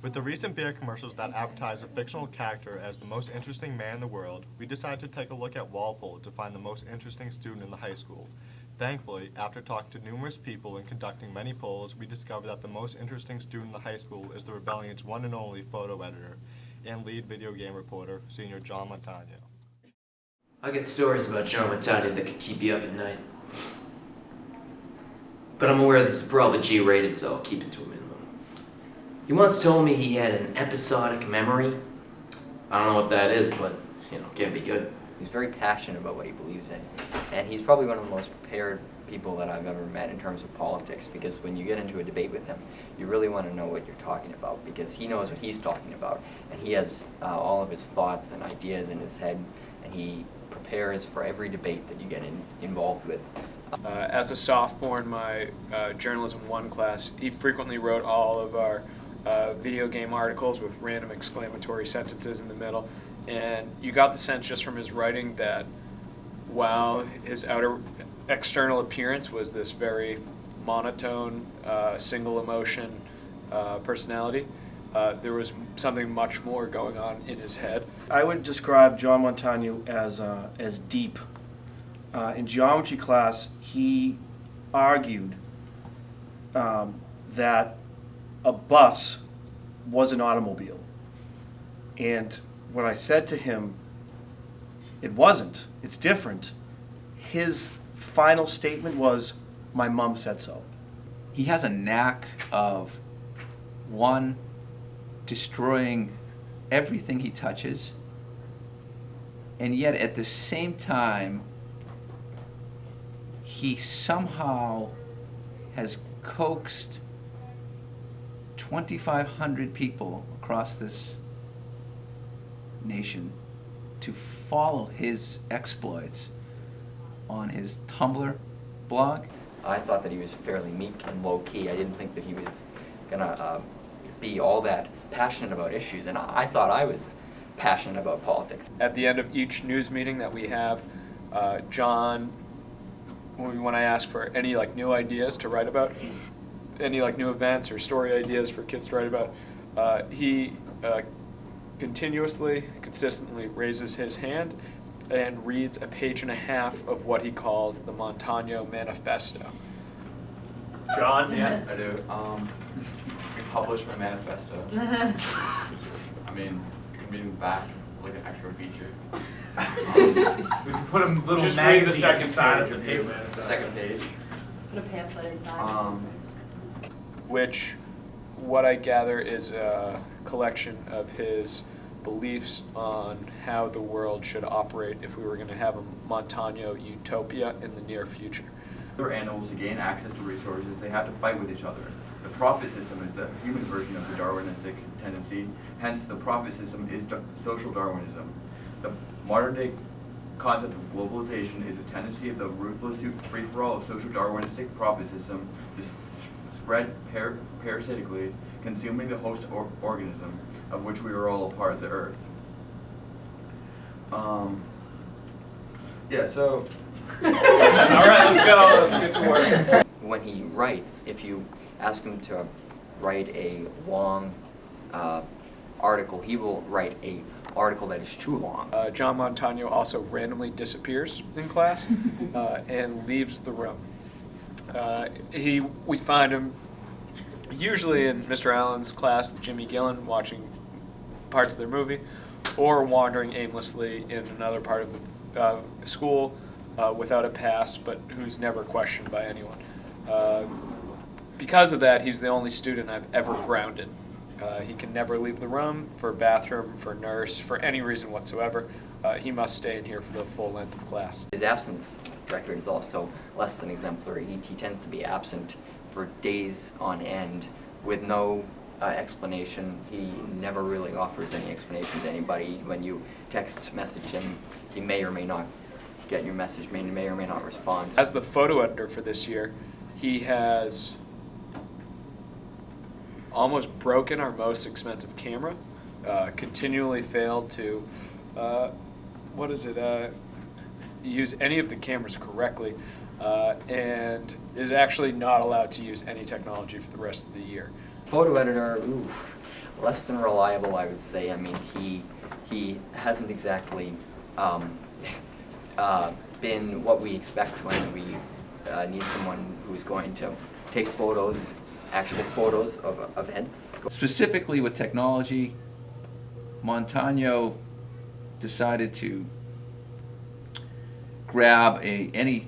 With the recent beer commercials that advertise a fictional character as the most interesting man in the world, we decided to take a look at Walpole to find the most interesting student in the high school. Thankfully, after talking to numerous people and conducting many polls, we discovered that the most interesting student in the high school is the Rebellion's one and only photo editor and lead video game reporter, Senior John Montagno. I get stories about John Montagno that could keep you up at night. But I'm aware this is probably G-rated, so I'll keep it to a minimum. He once told me he had an episodic memory. I don't know what that is, but, can't be good. He's very passionate about what he believes in, and he's probably one of the most prepared people that I've ever met in terms of politics, because when you get into a debate with him, you really want to know what you're talking about, because he knows what he's talking about, and he has all of his thoughts and ideas in his head, and he prepares for every debate that you get involved with. As a sophomore in my Journalism 1 class, he frequently wrote all of our video game articles with random exclamatory sentences in the middle. And you got the sense just from his writing that while his external appearance was this very monotone, single emotion personality, there was something much more going on in his head. I would describe John Montagno as deep. In geometry class, he argued that a bus was an automobile. And when I said to him, it wasn't, it's different, his final statement was, my mom said so. He has a knack of, one, destroying everything he touches, and yet at the same time, he somehow has coaxed 2,500 people across this nation to follow his exploits on his Tumblr blog. I thought that he was fairly meek and low-key. I didn't think that he was gonna be all that passionate about issues, and I thought I was passionate about politics. At the end of each news meeting that we have, John, when I ask for any new ideas to write about, any new events or story ideas for kids to write about, he continuously, consistently raises his hand and reads a page and a half of what he calls the Montagno Manifesto. John? Yeah, I do. We published my manifesto. I mean, you can read them back, like an extra feature. We can put a little Just read the magazine second inside page of the paper. The second page. Put a pamphlet inside. Which, what I gather, is a collection of his beliefs on how the world should operate if we were going to have a Montagno utopia in the near future. For animals to gain access to resources, they have to fight with each other. The profit system is the human version of the Darwinistic tendency, hence the profit system is social Darwinism. The modern-day concept of globalization is a tendency of the ruthless free-for-all of social Darwinistic profit system to spread parasitically, consuming the host organism of which we are all a part of the earth. Yeah, so... All right, let's go. Let's get to work. When he writes, if you ask him to write a long article, he will write a article that is too long. John Montagno also randomly disappears in class and leaves the room. We find him usually in Mr. Allen's class with Jimmy Gillen watching parts of their movie, or wandering aimlessly in another part of the school without a pass, but who's never questioned by anyone. Because of that, he's the only student I've ever grounded. He can never leave the room for bathroom, for nurse, for any reason whatsoever. He must stay in here for the full length of class. His absence record is also less than exemplary. He tends to be absent for days on end with no explanation. He never really offers any explanation to anybody. When you text message him, he may or may not get your message, may or may not respond. As the photo editor for this year, he has almost broken our most expensive camera, continually failed to, use any of the cameras correctly, and is actually not allowed to use any technology for the rest of the year. Photo editor, less than reliable, I would say. I mean, he hasn't exactly been what we expect when we need someone who's going to take photos, actual photos of events. Specifically with technology, Montagno decided to grab any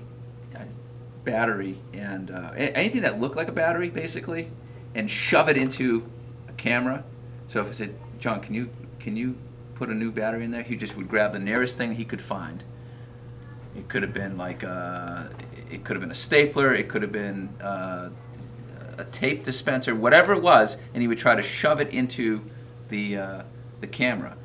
battery and anything that looked like a battery, basically, and shove it into a camera. So if I said, John, can you put a new battery in there? He just would grab the nearest thing he could find. It could have been like it could have been a stapler. It could have been a tape dispenser, whatever it was, and he would try to shove it into the camera.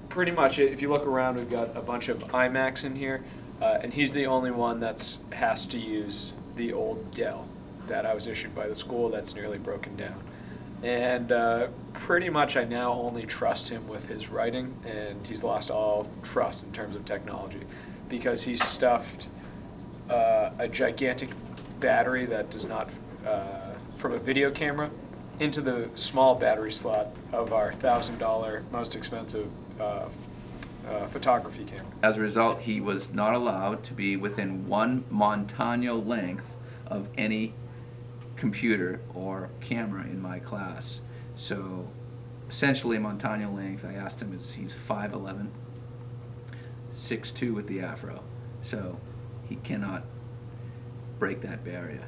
Pretty much, if you look around, we've got a bunch of iMacs in here, and he's the only one that has to use the old Dell that I was issued by the school that's nearly broken down. And pretty much I now only trust him with his writing, and he's lost all trust in terms of technology because he stuffed a gigantic battery that does not, from a video camera, into the small battery slot of our $1,000 most expensive photography camera. As a result, he was not allowed to be within 1 Montagno length of any computer or camera in my class. So essentially Montagno length, I asked him, he's 5'11", 6'2" with the afro. So he cannot break that barrier.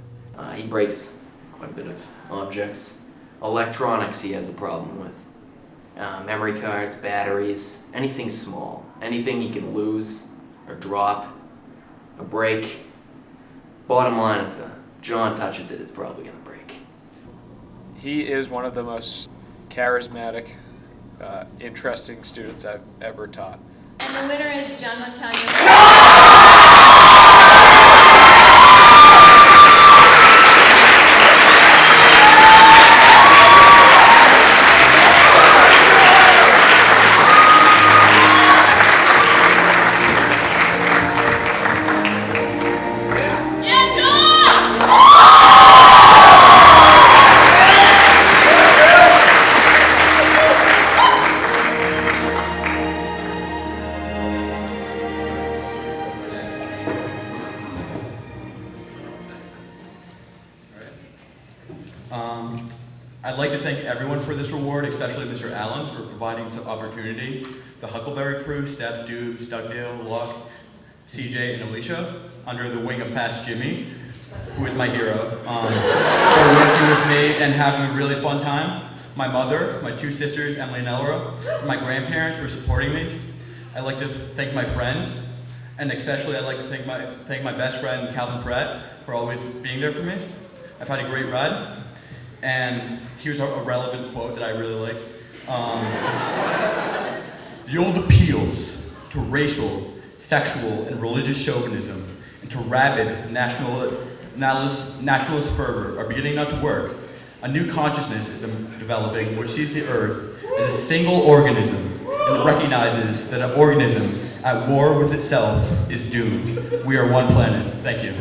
He breaks quite a bit of objects. Electronics he has a problem with. Memory cards, batteries, anything small. Anything he can lose or drop or break. Bottom line, if John touches it, it's probably going to break. He is one of the most charismatic, interesting students I've ever taught. And the winner is John Montagno. I'd like to thank everyone for this award, especially Mr. Allen for providing the opportunity. The Huckleberry crew, Steph, Dubes, Dugdale, Luck, CJ, and Alicia, under the wing of Fast Jimmy, who is my hero, for working with me and having a really fun time. My mother, my 2 sisters, Emily and Elora, my grandparents for supporting me. I'd like to thank my friends, and especially I'd like to thank my best friend, Calvin Pratt, for always being there for me. I've had a great ride. And here's a relevant quote that I really like. The old appeals to racial, sexual, and religious chauvinism and to rabid nationalist fervor are beginning not to work. A new consciousness is developing which sees the earth as a single organism and recognizes that an organism at war with itself is doomed. We are one planet. Thank you.